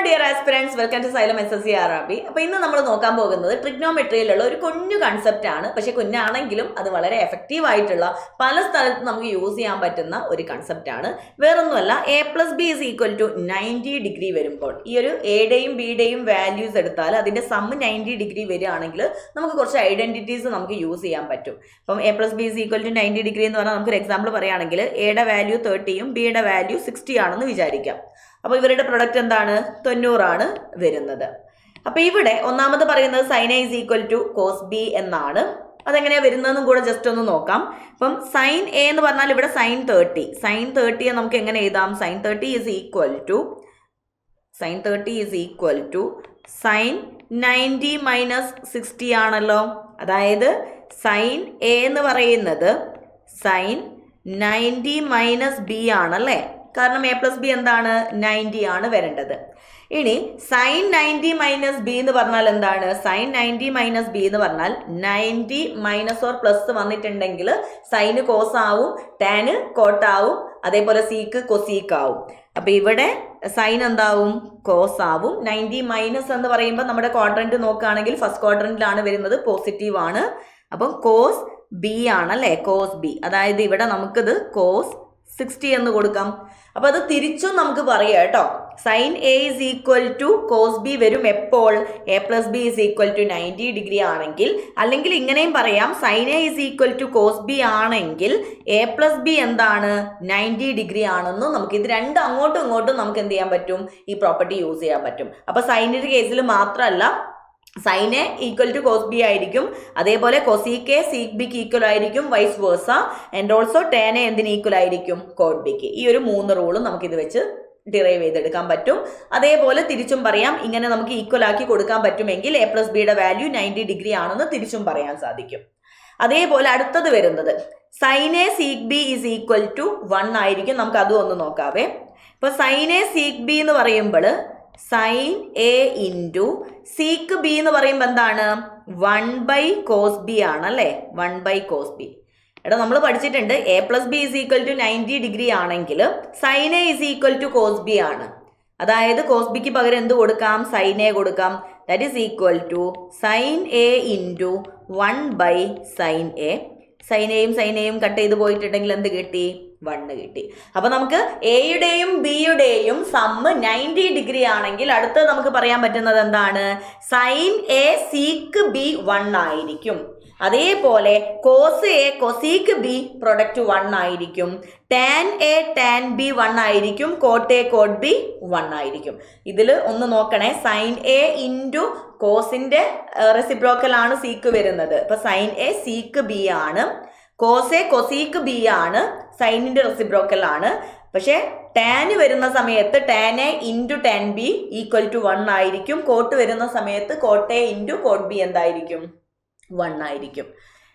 Dear aspirants, welcome to Xylem SSC RRB. അപ്പോൾ ഇന്ന് നമ്മൾ നോക്കാൻ പോകുന്നത് ട്രിഗ്നോമെട്രിയിലുള്ള ഒരു കുഞ്ഞു കൺസെപ്റ്റ് ആണ്. പക്ഷെ കുഞ്ഞാണെങ്കിലും അത് വളരെ എഫക്റ്റീവ് ആയിട്ടുള്ള പല സ്ഥലത്ത് നമുക്ക് യൂസ് ചെയ്യാൻ പറ്റുന്ന ഒരു കൺസെപ്റ്റ് ആണ്. വേറൊന്നുമല്ല, A+B = 90 ഡിഗ്രി വരുമ്പോൾ ഈ ഒരു എയുടെയും ബിയുടെയും വാല്യൂസ് എടുത്താൽ അതിന്റെ സം 90 ഡിഗ്രി വരികയാണെങ്കിൽ നമുക്ക് കുറച്ച് ഐഡന്റിറ്റീസ് നമുക്ക് യൂസ് ചെയ്യാൻ പറ്റും. അപ്പം A+B = 90 ഡിഗ്രി എന്ന് പറഞ്ഞാൽ നമുക്കൊരു എക്സാമ്പിൾ പറയുകയാണെങ്കിൽ എയുടെ വാല്യൂ 30യും ബിയുടെ വാല്യൂ 60 ആണെന്ന് വിചാരിക്കാം. അപ്പോൾ ഇവരുടെ പ്രൊഡക്റ്റ് എന്താണ്? 90 ആണ് വരുന്നത്. അപ്പോൾ ഇവിടെ ഒന്നാമത് പറയുന്നത് sin A = cos B എന്നാണ്. അതെങ്ങനെയാണ് വരുന്നതെന്നും കൂടെ ജസ്റ്റ് ഒന്ന് നോക്കാം. അപ്പം sin A എന്ന് പറഞ്ഞാൽ ഇവിടെ sin 30 നമുക്ക് എങ്ങനെ എഴുതാം? sin 30 sin 90 - 60 ആണല്ലോ. അതായത് sin A എന്ന് പറയുന്നത് sin 90 - B ആണല്ലേ. കാരണം A+B എന്താണ്? 90 ആണ് വരേണ്ടത്. ഇനി sin 90 - B എന്ന് പറഞ്ഞാൽ എന്താണ്? sin 90 - B എന്ന് പറഞ്ഞാൽ 90 മൈനസ് ഓർ പ്ലസ് വന്നിട്ടുണ്ടെങ്കിൽ സൈന് കോസ് ആവും, ടാന് കോട്ട് ആവും, അതേപോലെ സീക്ക് കൊസീക്ക് ആവും. അപ്പൊ ഇവിടെ സൈൻ എന്താവും? കോസ് ആവും. 90 മൈനസ് എന്ന് പറയുമ്പോൾ നമ്മുടെ ക്വാഡ്രന്റ് നോക്കുകയാണെങ്കിൽ ഫസ്റ്റ് ക്വാഡ്രന്റിലാണ് വരുന്നത്, പോസിറ്റീവ് ആണ്. അപ്പം കോസ് ബി ആണല്ലേ, കോസ് ബി. അതായത് ഇവിടെ നമുക്കിത് കോസ് 60 എന്ന് കൊടുക്കാം. അപ്പൊ അത് തിരിച്ചും നമുക്ക് പറയാം കേട്ടോ. sin A = cos B വരും എപ്പോൾ? A+B = 90 ഡിഗ്രി ആണെങ്കിൽ. അല്ലെങ്കിൽ ഇങ്ങനെയും പറയാം, sin A = cos B ആണെങ്കിൽ A+B എന്താണ്? 90 ഡിഗ്രി ആണെന്നും നമുക്ക് ഇത് രണ്ടും അങ്ങോട്ടും ഇങ്ങോട്ടും നമുക്ക് എന്ത് ചെയ്യാൻ പറ്റും? ഈ പ്രോപ്പർട്ടി യൂസ് ചെയ്യാൻ പറ്റും. അപ്പൊ സൈനിന്റെ കേസിൽ മാത്രമല്ല, sin A = cos B ആയിരിക്കും, അതേപോലെ cosec A sec B ക്ക് ഈക്വൽ ആയിരിക്കും, vice versa. And also tan A എന്തിന് ഈക്വൽ ആയിരിക്കും? cot B ക്ക്. ഈ ഒരു 3 റൂളും നമുക്ക് ഇത് വെച്ച് ഡിറൈവ് ചെയ്തെടുക്കാൻ പറ്റും. അതേപോലെ തിരിച്ചും പറയാം, ഇങ്ങനെ നമുക്ക് ഈക്വൽ ആക്കി കൊടുക്കാൻ പറ്റുമെങ്കിൽ A+Bയുടെ വാല്യൂ 90 ഡിഗ്രി ആണെന്ന് തിരിച്ചും പറയാൻ സാധിക്കും. അതേപോലെ അടുത്തത് വരുന്നത് sin A sec B = 1 ആയിരിക്കും. നമുക്ക് അതും ഒന്ന് നോക്കാവേ. ഇപ്പൊ sin A sec B എന്ന് പറയുമ്പോൾ sin A into sec B എന്ന് പറയുമ്പോൾ എന്താണ്? 1/cos B ആണല്ലേ, 1/cos B. എടാ നമ്മൾ പഠിച്ചിട്ടുണ്ട് A+B = 90 ഡിഗ്രി ആണെങ്കിൽ sin A = cos B ആണ്. അതായത് cos B ക്ക് പകരം എന്ത് കൊടുക്കാം? sin A കൊടുക്കാം. That is equal to sin A into 1/sin A. sin Aയും കട്ട് ചെയ്ത് പോയിട്ടുണ്ടെങ്കിൽ എന്ത് കിട്ടി? 1 കിട്ടി. അപ്പൊ നമുക്ക് എയുടെയും ബിയുടെയും സമ്മ് 90 ഡിഗ്രി ആണെങ്കിൽ അടുത്തത് നമുക്ക് പറയാൻ പറ്റുന്നത് എന്താണ്? sin A sec B 1 ആയിരിക്കും. അതേപോലെ cos A cosec B product 1 ആയിരിക്കും. tan A tan B 1 ആയിരിക്കും. cot A cot B 1 ആയിരിക്കും. ഇതിൽ ഒന്ന് നോക്കണേ, sin A ഇൻറ്റു കോസിന്റെ റെസിപ്രോക്കൽ ആണ് സീക്ക് വരുന്നത്. ഇപ്പൊ sin A sec B ആണ്, cos A cosec B ആണ്, സൈനിന്റെ റെസിപ്രോക്കൽ ആണ്. പക്ഷെ ടാൻ വരുന്ന സമയത്ത് tan A into tan B = 1 ആയിരിക്കും. കോട്ട് വരുന്ന സമയത്ത് cot A into cot B എന്തായിരിക്കും? 1 ആയിരിക്കും.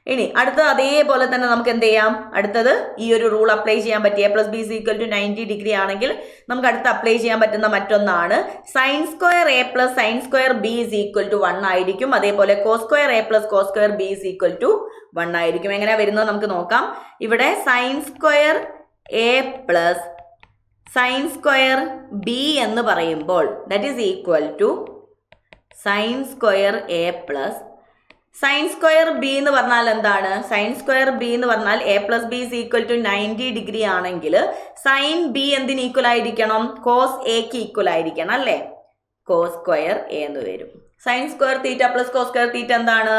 ഇനി അടുത്തത് അതേപോലെ തന്നെ നമുക്ക് എന്ത് ചെയ്യാം? അടുത്തത് ഈ ഒരു റൂൾ അപ്ലൈ ചെയ്യാൻ പറ്റും. A+B = 90 ഡിഗ്രി ആണെങ്കിൽ നമുക്ക് അടുത്ത് അപ്ലൈ ചെയ്യാൻ പറ്റുന്ന മറ്റൊന്നാണ് sin² A + sin² B = 1 ആയിരിക്കും. അതേപോലെ cos² A + cos² B = 1 ആയിരിക്കും. എങ്ങനെയാ വരുന്നത് നമുക്ക് നോക്കാം. ഇവിടെ sin² A + sin² B എന്ന് പറയുമ്പോൾ that is equal to sin² A + sin² B എന്ന് പറഞ്ഞാൽ എന്താണ്? sin² B എന്ന് പറഞ്ഞാൽ A+B = 90 ഡിഗ്രി ആണെങ്കിൽ sin B എന്തിന് ഈക്വൽ ആയിരിക്കണം? cos A ക്ക് ഈക്വൽ ആയിരിക്കണം അല്ലേ. cos² A എന്ന് വരും. sin² θ + cos² θ എന്താണ്?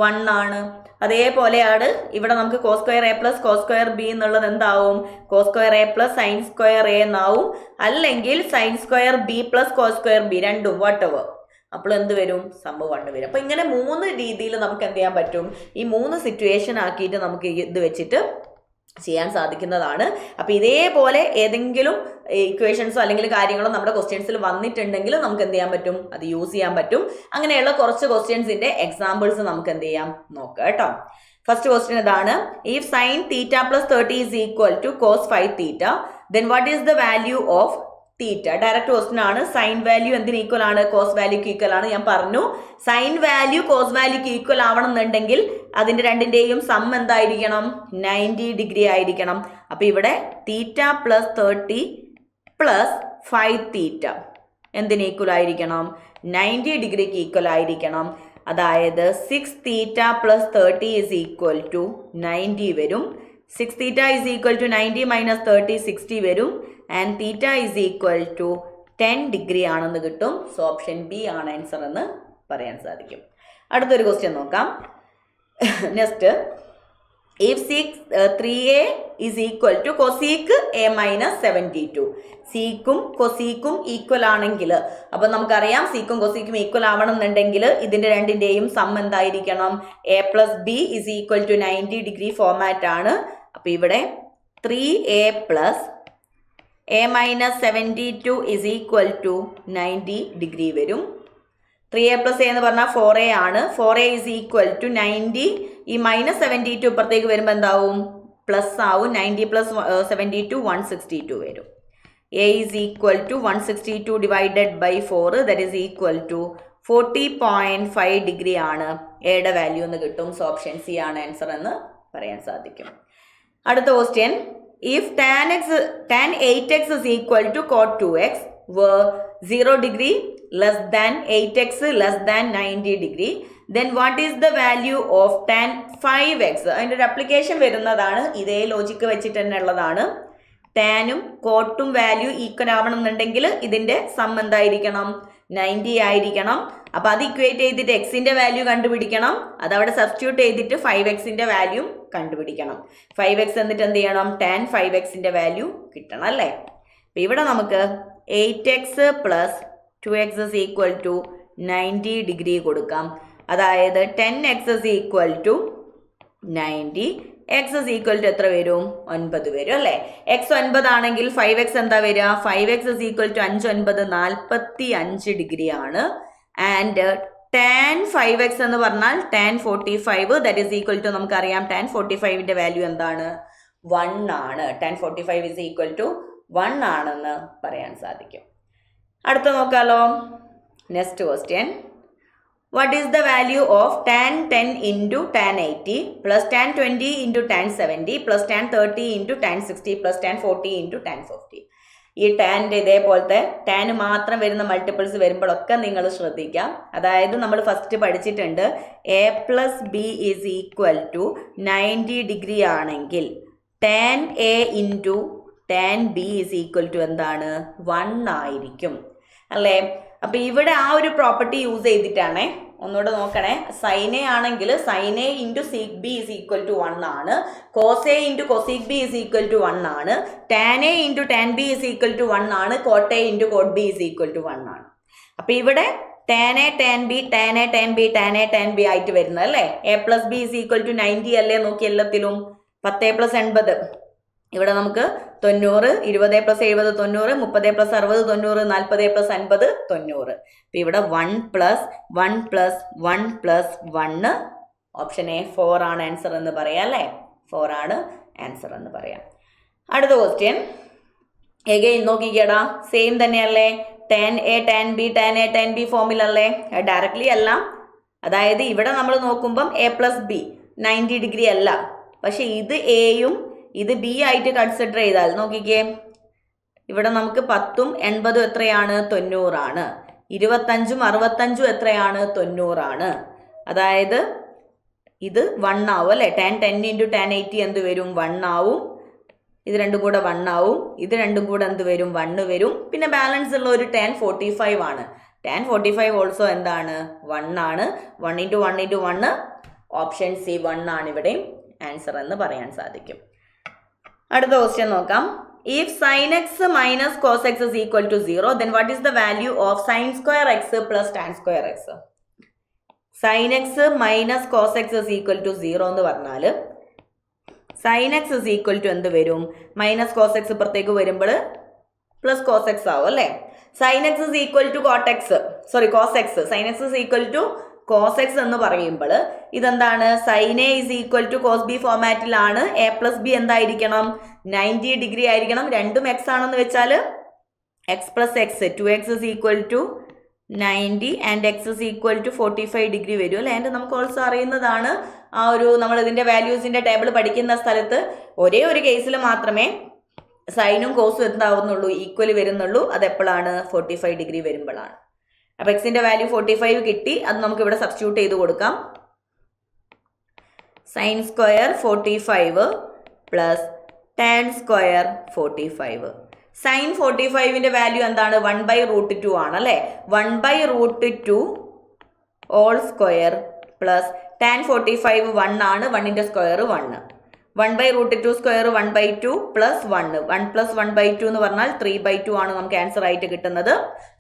1 ആണ്. അതേപോലെയാണ് ഇവിടെ നമുക്ക് cos² A + cos² B എന്നുള്ളത് എന്താവും? cos² A + sin² A എന്നാവും. അല്ലെങ്കിൽ sin² B + cos² B രണ്ടും whatever. അപ്പോൾ എന്ത് വരും? സമ്മ് 1 വരും. അപ്പൊ ഇങ്ങനെ 3 രീതിയിൽ നമുക്ക് എന്ത് ചെയ്യാൻ പറ്റും? ഈ 3 സിറ്റുവേഷൻ ആക്കിയിട്ട് നമുക്ക് ഇത് വെച്ചിട്ട് ചെയ്യാൻ സാധിക്കുന്നതാണ്. അപ്പൊ ഇതേപോലെ ഏതെങ്കിലും ഇക്വേഷൻസോ അല്ലെങ്കിൽ കാര്യങ്ങളോ നമ്മുടെ ക്വസ്റ്റ്യൻസിൽ വന്നിട്ടുണ്ടെങ്കിൽ നമുക്ക് എന്ത് ചെയ്യാൻ പറ്റും? അത് യൂസ് ചെയ്യാൻ പറ്റും. അങ്ങനെയുള്ള കുറച്ച് ക്വസ്റ്റ്യൻസിന്റെ എക്സാമ്പിൾസ് നമുക്ക് എന്ത് ചെയ്യാം? നോക്കാം കേട്ടോ. ഫസ്റ്റ് ക്വസ്റ്റ്യൻ ഇതാണ്. If sin θ + 30 = cos 5θ, then what is the value of theta? Direct question ആണ്. സൈൻ വാല്യൂ എന്തിന് ഈക്വൽ ആണ്? കോസ് വാല്യൂക്ക് ഈക്വൽ ആണ്. ഞാൻ പറഞ്ഞു സൈൻ വാല്യൂ കോസ് വാല്യൂക്ക് ഈക്വൽ ആവണം എന്നുണ്ടെങ്കിൽ അതിന്റെ രണ്ടിന്റെയും സം എന്തായിരിക്കണം? 90 ഡിഗ്രി ആയിരിക്കണം. അപ്പൊ ഇവിടെ θ + 30 + 5θ എന്തിന് ഈക്വൽ ആയിരിക്കണം? 90 ഡിഗ്രിക്ക് ഈക്വൽ ആയിരിക്കണം. അതായത് 6 theta plus 30 is equal to 90 വരും. 6 theta is equal to 90 minus 30 60 വരും. And theta is equal to 10 degree ആണെന്ന് കിട്ടും. സോ ഓപ്ഷൻ ബി ആണ് ആൻസർ എന്ന് പറയാൻ സാധിക്കും. അടുത്തൊരു ക്വസ്റ്റ്യൻ നോക്കാം. Next, if sec 3a is equal to cosec a minus 72, സീക്കും കൊസീക്കും equal ആണെങ്കിൽ, അപ്പം നമുക്കറിയാം സീക്കും കൊസീക്കും ഈക്വൽ ആവണം എന്നുണ്ടെങ്കിൽ ഇതിൻ്റെ രണ്ടിൻ്റെയും സം എന്തായിരിക്കണം? a plus B is equal to 90 degree format ആണ്. അപ്പം ഇവിടെ 3a plus a minus 72 is equal to 90 degree വരും. 3a പ്ലസ് എ എന്ന് പറഞ്ഞാൽ 4a ആണ്. 4a is equal to 90. ഈ മൈനസ് 72 ഇപ്പുറത്തേക്ക് വരുമ്പോൾ എന്താവും? പ്ലസ് ആവും. 90 പ്ലസ് 72 162 വരും. a is equal to 162 divided by 4, that is equal to 40.5 degree ആണ് എയുടെ വാല്യൂ എന്ന് കിട്ടും. സോ ഓപ്ഷൻ സി ആണ് ആൻസർ എന്ന് പറയാൻ സാധിക്കും. അടുത്ത question, if tan 8x is equal to cot 2x were 0 degree less than 8x less than 90 degree, then what is the value of tan 5x? അതിൻ്റെ ഒരു അപ്ലിക്കേഷൻ വരുന്നതാണ്. ഇതേ ലോജിക്ക് വെച്ചിട്ട് തന്നെ ഉള്ളതാണ്. ടാനും കോട്ടും വാല്യൂ ഈക്വൽ ആവണം എന്നുണ്ടെങ്കിൽ ഇതിൻ്റെ സം എന്തായിരിക്കണം? 90 ആയിരിക്കണം. അപ്പം അത് ഇക്വേറ്റ് ചെയ്തിട്ട് എക്സിൻ്റെ വാല്യൂ കണ്ടുപിടിക്കണം. അതവിടെ സബ്സ്റ്റിറ്റ്യൂട്ട് ചെയ്തിട്ട് 5x വാല്യൂ കണ്ടുപിടിക്കണം. 5x എന്നിട്ട് എന്ത് ചെയ്യണം? ടാൻ 5x വാല്യൂ കിട്ടണം അല്ലേ? അപ്പം ഇവിടെ നമുക്ക് 8x plus 2x is equal to 90 degree കൊടുക്കാം. അതായത് 10x is equal to 90, x is equal to എത്ര വരും? 9 വരും അല്ലേ? x 9 ആണെങ്കിൽ 5x എന്താ വരിക? 5x is equal to 5 9 45 degree ആണ്. ആൻഡ് ടാൻ 5x എന്ന് പറഞ്ഞാൽ tan 45, that is equal to നമുക്കറിയാം ടാൻ 45ൻ്റെ വാല്യൂ എന്താണ്? 1 ആണ്. ടാൻ 45 ഇസ് ഈക്വൽ ടു 1 ആണെന്ന് പറയാൻ സാധിക്കും. അടുത്ത നോക്കാലോ. Next question, what is the value of tan 10 into tan 80 plus tan 20 into tan 70 plus tan 30 into tan 60 plus tan 40 into tan 50? ഈ ടാൻ്റെ ഇതേപോലത്തെ ടാന് മാത്രം വരുന്ന മൾട്ടിപ്പിൾസ് വരുമ്പോഴൊക്കെ നിങ്ങൾ ശ്രദ്ധിക്കാം. അതായത് നമ്മൾ ഫസ്റ്റ് പഠിച്ചിട്ടുണ്ട് a plus B is equal to 90 degree ആണെങ്കിൽ tan A into tan B is equal to എന്താണ്? 1 ആയിരിക്കും അല്ലേ? അപ്പം ഇവിടെ ആ ഒരു പ്രോപ്പർട്ടി യൂസ് ചെയ്തിട്ടാണേ. ഒന്നുകൂടെ നോക്കണേ. സൈൻ എ ആണെങ്കിൽ sine A into sec B is equal to 1 ആണ്. Cos A into cosec B is equal to 1 ആണ്. Tan A into tan B is equal to 1 ആണ്. Cot A into cot B is equal to 1 ആണ്. അപ്പം ഇവിടെ tan A tan B tan A tan B tan A tan B ആയിട്ട് വരുന്നത് അല്ലേ? A plus B is equal to 90 അല്ലേ? നോക്കി എല്ലാത്തിലും 10 പ്ലസ് 80. ഇവിടെ നമുക്ക് 90, 20 പ്ലസ് 70 90, 30 പ്ലസ് 60 90, 40 പ്ലസ് 50 90. അപ്പം ഇവിടെ 1 plus 1 plus 1 plus 1, option A 4 ആണ് ആൻസർ എന്ന് പറയാം അല്ലേ? 4 ആണ് ആൻസർ എന്ന് പറയാം. അടുത്ത ക്വസ്റ്റ്യൻ എഗെയിൻ നോക്കിക്കേടാ, സെയിം തന്നെയല്ലേ? Tan A tan B tan A tan B ഫോമിലല്ലേ? ഡയറക്ട്ലി അല്ല. അതായത് ഇവിടെ നമ്മൾ നോക്കുമ്പം എ പ്ലസ് ബി 90 ഡിഗ്രി അല്ല. പക്ഷെ ഇത് എയും ഇത് ബി ആയിട്ട് കൺസിഡർ ചെയ്താൽ നോക്കിക്കേ, ഇവിടെ നമുക്ക് 10ഉം 80ഉം എത്രയാണ്? 90 ആണ്. 25ഉം 65ഉം എത്രയാണ്? 90 ആണ്. അതായത് ഇത് 1 ആവും അല്ലേ? ടാൻ 10 ഇൻറ്റു ടാൻ 80 എന്ത് വരും? 1 ആവും. ഇത് രണ്ടും കൂടെ 1 ആവും. ഇത് രണ്ടും കൂടെ എന്ത് വരും? 1 വരും. പിന്നെ ബാലൻസ് ഉള്ള ഒരു ടാൻ 45 ആണ്. ടാൻ 45 ഓൾസോ എന്താണ്? 1 ആണ്. 1 ഇൻറ്റു 1 ഇൻറ്റു 1, ഓപ്ഷൻ സി 1 ആണ് ഇവിടെയും ആൻസർ എന്ന് പറയാൻ സാധിക്കും. അടുത്ത ക്വസ്റ്റ്യൻ നോക്കാം. If sin x minus cos x is equal to 0, then what is the value of sin square x plus tan square x? Sin x minus cos x is equal to 0 എന്ന് പറഞ്ഞാൽ sin x is equal to എന്ത് വരും? Minus cos X ഇപ്പുറത്തേക്ക് വരുമ്പോൾ plus cos X ആവും അല്ലേ? sin x is equal to cos x. sin x is equal to cos x എന്ന് പറയുമ്പോൾ ഇതെന്താണ്? Sine A is equal to cos B ഫോമാറ്റിലാണ്. എ പ്ലസ് ബി എന്തായിരിക്കണം? 90 ഡിഗ്രി ആയിരിക്കണം. രണ്ടും എക്സ് ആണെന്ന് വെച്ചാൽ X plus X 2x is equal to 90 and X is equal to 45 degree വരും അല്ലേ? ആൻഡ് നമുക്ക് ഓൾസോ അറിയുന്നതാണ് ആ ഒരു നമ്മൾ ഇതിൻ്റെ വാല്യൂസിൻ്റെ ടേബിൾ പഠിക്കുന്ന സ്ഥലത്ത് ഒരേ ഒരു കേസിൽ മാത്രമേ സൈനും കോസും എന്താവുന്നുള്ളൂ, ഈക്വൽ വരുന്നുള്ളൂ. അത് എപ്പോഴാണ്? 45 ഡിഗ്രി വരുമ്പോഴാണ്. അപ്പോൾ എക്സിൻ്റെ വാല്യൂ 45 കിട്ടി. അത് നമുക്ക് ഇവിടെ സബ്സ്റ്റിറ്റ്യൂട്ട് ചെയ്ത് കൊടുക്കാം. Sine square 45 plus tan square 45. Sine 45ന്റെ വാല്യൂ എന്താണ്? 1/√2 ആണ് അല്ലേ? 1/√2 ഓൾ സ്ക്വയർ പ്ലസ് ടാൻ 45 1 ആണ്. 1ന്റെ സ്ക്വയർ 1. 1/√2 square 1/2 plus 1. 1 പ്ലസ് 1/2 എന്ന് പറഞ്ഞാൽ 3/2 ആണ് നമുക്ക് ആൻസർ ആയിട്ട് കിട്ടുന്നത്.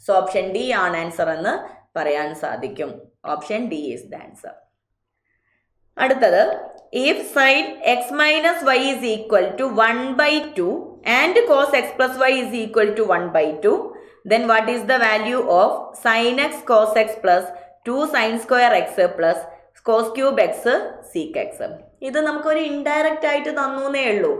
സോ ഓപ്ഷൻ ഡി ആണ് ആൻസർ എന്ന് പറയാൻ സാധിക്കും. Option D is the answer. അടുത്തത്, if sin x minus y is equal to 1/2 and cos x plus y is equal to 1/2, then what is the value of sin x cos x plus 2 sin square x plus cos cube x sec x? ഇത് നമുക്കൊരു indirect ആയിട്ട് തന്നേ ഉള്ളൂ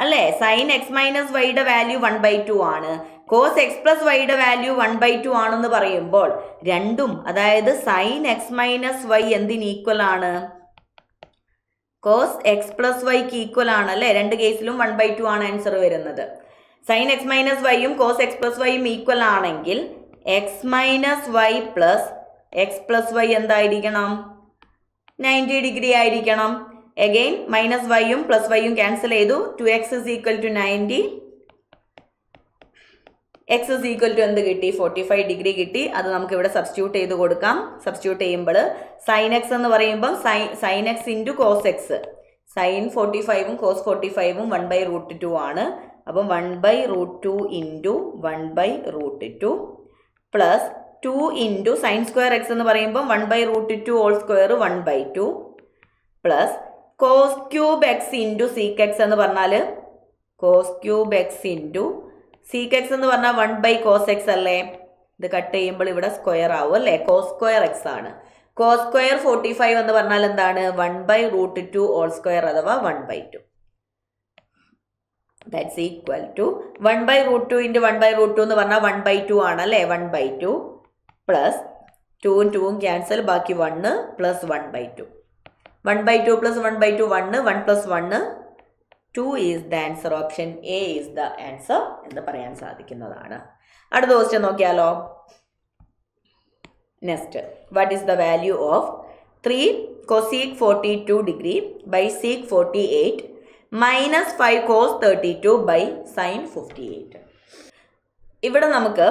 അല്ലേ? Sine X minus വൈയുടെ value 1/2 ആണ്, cos X plus വൈയുടെ value 1/2 ആണെന്ന് പറയുമ്പോൾ രണ്ടും, അതായത് സൈൻ എക്സ് മൈനസ് വൈ എന്തിന് ഈക്വൽ ആണ്? കോസ് എക്സ് പ്ലസ് വൈക്ക് ഈക്വൽ ആണ് അല്ലേ? രണ്ട് കേസിലും 1/2 ആണ് ആൻസർ വരുന്നത്. സൈൻ എക്സ് മൈനസ് വൈയും കോസ് എക്സ് പ്ലസ് വൈയും ഈക്വൽ ആണെങ്കിൽ X minus Y plus X plus Y എന്തായിരിക്കണം? 90 ഡിഗ്രി ആയിരിക്കണം. അഗെയിൻ മൈനസ് വൈയും പ്ലസ് വൈയും ക്യാൻസൽ ചെയ്തു. 2x is equal to 90. x is equal to എന്ത് കിട്ടി? 45 ഡിഗ്രി കിട്ടി. അത് നമുക്ക് ഇവിടെ സബ്സ്റ്റിറ്റ്യൂട്ട് ചെയ്ത് കൊടുക്കാം. സബ്സ്റ്റിറ്റ്യൂട്ട് ചെയ്യുമ്പോൾ സൈൻ എക്സ് എന്ന് പറയുമ്പോൾ sine X into cos X, sine 45ഉം കോസ് 45ഉം 1/√2 ആണ്. അപ്പം 1/√2 into 1/√2 plus 2 into sine square X എന്ന് പറയുമ്പോൾ 1/√2 whole square 1/2 plus cos cube X into sec X എന്ന് പറഞ്ഞാൽ cos cube X into sec X എന്ന് പറഞ്ഞാൽ 1/cos x അല്ലേ? ഇത് കട്ട് ചെയ്യുമ്പോൾ ഇവിടെ സ്ക്വയർ ആവും അല്ലേ? കോസ് സ്ക്വയർ എക്സ് ആണ്. കോസ് സ്ക്വയർ 45 എന്ന് പറഞ്ഞാൽ എന്താണ്? 1/√2 ഹോൾ സ്ക്വയർ അഥവാ 1/2. ദാറ്റ്സ് ഈക്വൽ ടു 1/√2 ഇൻറ്റു 1/√2 എന്ന് പറഞ്ഞാൽ 1/2 ആണ് അല്ലേ? 1/2 പ്ലസ് 2ഉം 2ഉം ക്യാൻസൽ, ബാക്കി 1 plus 1/2. 1/2 plus 1/2 1, 1 plus 1 2 is the answer. Option A is the answer എന്ന് പറയാൻ സാധിക്കുന്നതാണ്. അടുത്ത ക്വസ്റ്റ്യൻ നോക്കിയാലോ. Next, what is the value of 3 cosec 42 degree by sec 48 minus 5 cos 32 by sin 58? ഇവിടെ നമുക്ക്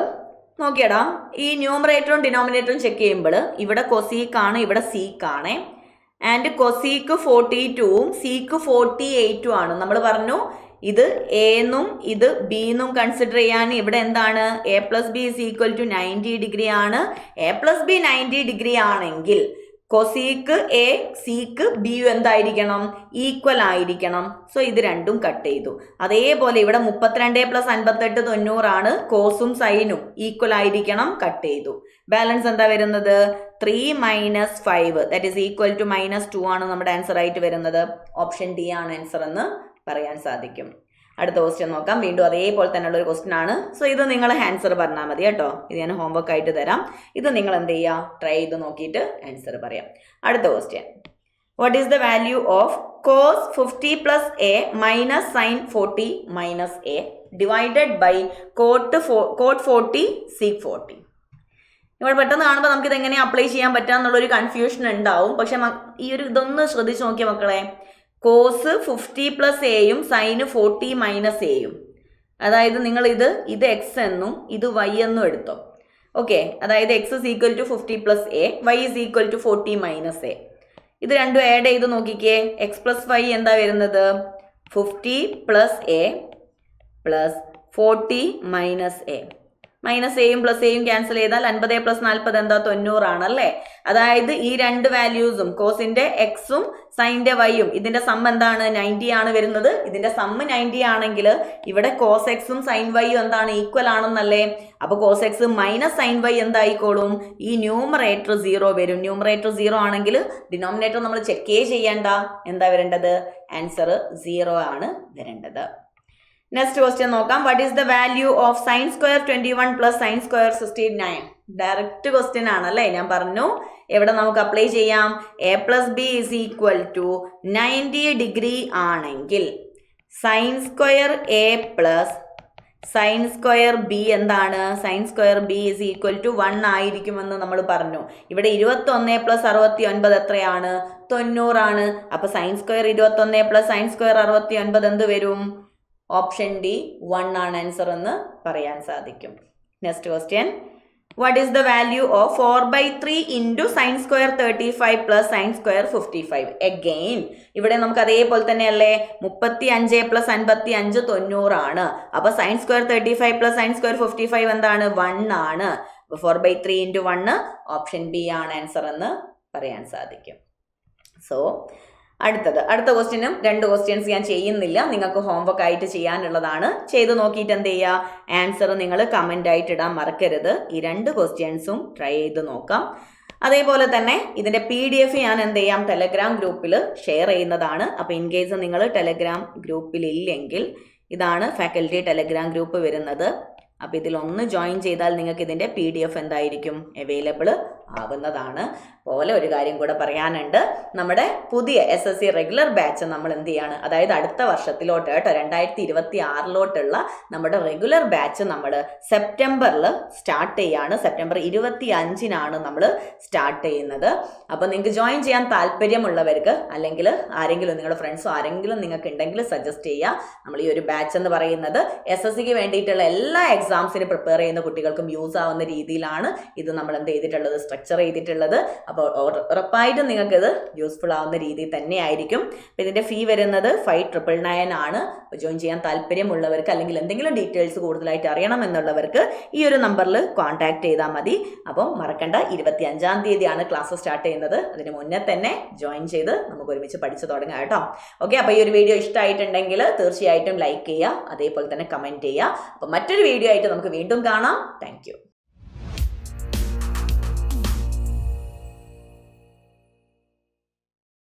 നോക്കിയിടാം. ഈ ന്യൂമറേറ്ററും ഡിനോമിനേറ്ററും ചെക്ക് ചെയ്യുമ്പോൾ ഇവിടെ കൊസീക്ക് ആണ്, ഇവിടെ സീക്ക് ആണ്. ആൻഡ് കൊസീക്ക് 42ഉം സീക്ക് 48ഉം ആണ്. നമ്മൾ പറഞ്ഞു ഇത് എന്നും ഇത് ബിന്നും കൺസിഡർ ചെയ്യാൻ ഇവിടെ എന്താണ്? A plus B is equal to 90 degree ആണ്. എ പ്ലസ് ബി 90 ഡിഗ്രി ആണെങ്കിൽ കൊസീക്ക് എ സീക്ക് ബി എന്തായിരിക്കണം? ഈക്വൽ ആയിരിക്കണം. സോ ഇത് രണ്ടും കട്ട് ചെയ്തു. അതേപോലെ ഇവിടെ 32 + 58 90 ആണ്. കോസും സൈനും ഈക്വൽ ആയിരിക്കണം, കട്ട് ചെയ്തു. ബാലൻസ് എന്താ വരുന്നത്? 3 - 5 ദാറ്റ് ഈസ് ഈക്വൽ ടു -2 ആണ് നമ്മുടെ ആൻസർ ആയിട്ട് വരുന്നത്. ഓപ്ഷൻ ഡി ആണ് ആൻസർ എന്ന് പറയാൻ സാധിക്കും. അടുത്ത ക്വസ്റ്റ്യൻ നോക്കാം. വീണ്ടും അതേപോലെ തന്നെയുള്ള ഒരു ക്വസ്റ്റ്യൻ ആണ്. സോ ഇത് നിങ്ങൾ ആൻസർ പറഞ്ഞാൽ മതി കേട്ടോ. ഇത് ഞാൻ ഹോംവർക്ക് ആയിട്ട് തരാം. ഇത് നിങ്ങൾ എന്ത് ചെയ്യുക? ട്രൈ ചെയ്ത് നോക്കിയിട്ട് ആൻസർ പറയാം. അടുത്ത question, what is the value of cos 50 + a minus sine 40 - a divided by cot 40 sec 40? ഇവിടെ പെട്ടെന്ന് കാണുമ്പോൾ നമുക്കിത് എങ്ങനെ അപ്ലൈ ചെയ്യാൻ പറ്റുക എന്നുള്ളൊരു കൺഫ്യൂഷൻ ഉണ്ടാവും. പക്ഷെ ഈ ഒരു ഇതൊന്ന് ശ്രദ്ധിച്ച് നോക്കിയ മക്കളെ, കോസ് 50 + എയും സൈന് 40 - എയും, അതായത് നിങ്ങൾ ഇത് എക്സ് എന്നും ഇത് വൈ എന്നും എടുത്തോ. ഓക്കെ, അതായത് X is equal to 50 + A, Y is equal to 40 - A. ഇത് രണ്ടും ആഡ് ചെയ്ത് നോക്കിക്കേ. എക്സ് പ്ലസ് വൈ എന്താ വരുന്നത്? 50 + എ പ്ലസ് 40 - എ. മൈനസ് എയും പ്ലസ് എയും ക്യാൻസൽ ചെയ്താൽ 50 + 40 എന്താ? 90 ആണല്ലേ? അതായത് ഈ രണ്ട് വാല്യൂസും, കോസിന്റെ എക്സും സൈൻ്റെ വൈയും, ഇതിന്റെ സം എന്താണ്? 90 ആണ് വരുന്നത്. ഇതിന്റെ സമ്മ് 90 ആണെങ്കിൽ ഇവിടെ കോസ് എക്സും സൈൻ വൈയും എന്താണ്? ഈക്വൽ ആണെന്നല്ലേ? അപ്പൊ കോസ് എക്സ് മൈനസ് സൈൻ വൈ എന്തായിക്കോളും? ഈ ന്യൂമറേറ്റർ 0 വരും. ന്യൂമറേറ്റർ 0 ആണെങ്കിൽ ഡിനോമിനേറ്റർ നമ്മൾ ചെക്കേ ചെയ്യേണ്ട. എന്താ വരേണ്ടത്? ആൻസർ 0 ആണ് വരേണ്ടത്. നെക്സ്റ്റ് ക്വസ്റ്റ്യൻ നോക്കാം. What is the value of sine square 21 + sine square 69? Direct question ആണല്ലേ? ഞാൻ പറഞ്ഞു എവിടെ നമുക്ക് അപ്ലൈ ചെയ്യാം? A plus B is equal to 90 degree ആണെങ്കിൽ sine square A plus sine square B എന്താണ്? Sine square B is equal to 1 ആയിരിക്കുമെന്ന് നമ്മൾ പറഞ്ഞു. ഇവിടെ 21 + 69 എത്രയാണ്? 90 ആണ്. അപ്പൊ സൈൻ സ്ക്വയർ 21 + സൈൻ സ്ക്വയർ 69 എന്ത് വരും? ഓപ്ഷൻ ഡി 1 ആണ് ആൻസർ എന്ന് പറയാൻ സാധിക്കും. Next question, what is the value of 4/3 into sin square 35 plus sin square 55? Again, ഇവിടെ നമുക്ക് അതേപോലെ തന്നെയല്ലേ 35 + 55 90 ആണ്. അപ്പൊ sin square 35 plus sin square 55 എന്താണ്? 1 ആണ്. അപ്പൊ 4/3 into 1 ഓപ്ഷൻ ബി ആണ് ആൻസർ എന്ന് പറയാൻ സാധിക്കും. സോ അടുത്ത ക്വസ്റ്റ്യനും 2 ക്വസ്റ്റ്യൻസ് ഞാൻ ചെയ്യുന്നില്ല, നിങ്ങൾക്ക് ഹോംവർക്ക് ആയിട്ട് ചെയ്യാനുള്ളതാണ്. ചെയ്ത് നോക്കിയിട്ട് എന്ത് ചെയ്യുക? ആൻസർ നിങ്ങൾ കമൻ്റ് ആയിട്ട് ഇടാൻ മറക്കരുത്. ഈ 2 ക്വസ്റ്റ്യൻസും ട്രൈ ചെയ്ത് നോക്കാം. അതേപോലെ തന്നെ ഇതിൻ്റെ PDF ഞാൻ എന്ത് ചെയ്യാം? ടെലഗ്രാം ഗ്രൂപ്പിൽ ഷെയർ ചെയ്യുന്നതാണ്. അപ്പോൾ ഇൻ കേസ് നിങ്ങൾ ടെലഗ്രാം ഗ്രൂപ്പിൽ ഇല്ലെങ്കിൽ ഇതാണ് ഫാക്കൽറ്റി ടെലഗ്രാം ഗ്രൂപ്പ് വരുന്നത്. അപ്പോൾ ഇതിലൊന്ന് ജോയിൻ ചെയ്താൽ നിങ്ങൾക്ക് ഇതിൻ്റെ PDF എന്തായിരിക്കും? അവൈലബിൾ ആവുന്നതാണ്. പോലെ ഒരു കാര്യം കൂടെ പറയാനുണ്ട്, നമ്മുടെ പുതിയ SSC റെഗുലർ ബാച്ച് നമ്മൾ എന്ത് ചെയ്യാണ്? അതായത് അടുത്ത വർഷത്തിലോട്ട് കേട്ടോ, 2026 നമ്മുടെ റെഗുലർ ബാച്ച് നമ്മൾ സെപ്റ്റംബറിൽ സ്റ്റാർട്ട് ചെയ്യാണ്. സെപ്റ്റംബർ 25-നാണ് നമ്മൾ സ്റ്റാർട്ട് ചെയ്യുന്നത്. അപ്പോൾ നിങ്ങൾക്ക് ജോയിൻ ചെയ്യാൻ താല്പര്യമുള്ളവർക്ക്, അല്ലെങ്കിൽ ആരെങ്കിലും നിങ്ങളുടെ ഫ്രണ്ട്സോ ആരെങ്കിലും നിങ്ങൾക്ക് ഉണ്ടെങ്കിൽ സജസ്റ്റ് ചെയ്യുക. നമ്മൾ ഈ ഒരു ബാച്ച് എന്ന് പറയുന്നത് SSCക്ക് വേണ്ടിയിട്ടുള്ള എല്ലാ എക്സാംസിന് പ്രിപ്പയർ ചെയ്യുന്ന കുട്ടികൾക്കും യൂസ് ആവുന്ന രീതിയിലാണ് ഇത് നമ്മൾ എന്ത് ചെയ്തിട്ടുള്ളത്? സ്ട്രക്ചർ ചെയ്തിട്ടുള്ളത്. അപ്പോൾ ഉറപ്പായിട്ടും നിങ്ങൾക്കിത് യൂസ്ഫുൾ ആവുന്ന രീതിയിൽ തന്നെ ആയിരിക്കും. അപ്പോൾ ഇതിൻ്റെ ഫീ വരുന്നത് 5,999 ആണ്. അപ്പോൾ ജോയിൻ ചെയ്യാൻ താല്പര്യമുള്ളവർക്ക്, അല്ലെങ്കിൽ എന്തെങ്കിലും ഡീറ്റെയിൽസ് കൂടുതലായിട്ട് അറിയണമെന്നുള്ളവർക്ക് ഈ ഒരു നമ്പറിൽ കോൺടാക്ട് ചെയ്താൽ മതി. അപ്പോൾ മറക്കണ്ട, 25-ാം തീയതിയാണ് ക്ലാസ് സ്റ്റാർട്ട് ചെയ്യുന്നത്. അതിന് മുന്നേ തന്നെ ജോയിൻ ചെയ്ത് നമുക്ക് ഒരുമിച്ച് പഠിച്ചു തുടങ്ങാം കേട്ടോ. ഓക്കെ, അപ്പോൾ ഈ ഒരു വീഡിയോ ഇഷ്ടമായിട്ടുണ്ടെങ്കിൽ തീർച്ചയായിട്ടും ലൈക്ക് ചെയ്യുക, അതേപോലെ തന്നെ കമൻറ്റ് ചെയ്യുക. അപ്പോൾ മറ്റൊരു വീഡിയോ ആയിട്ട് നമുക്ക് വീണ്ടും കാണാം. താങ്ക്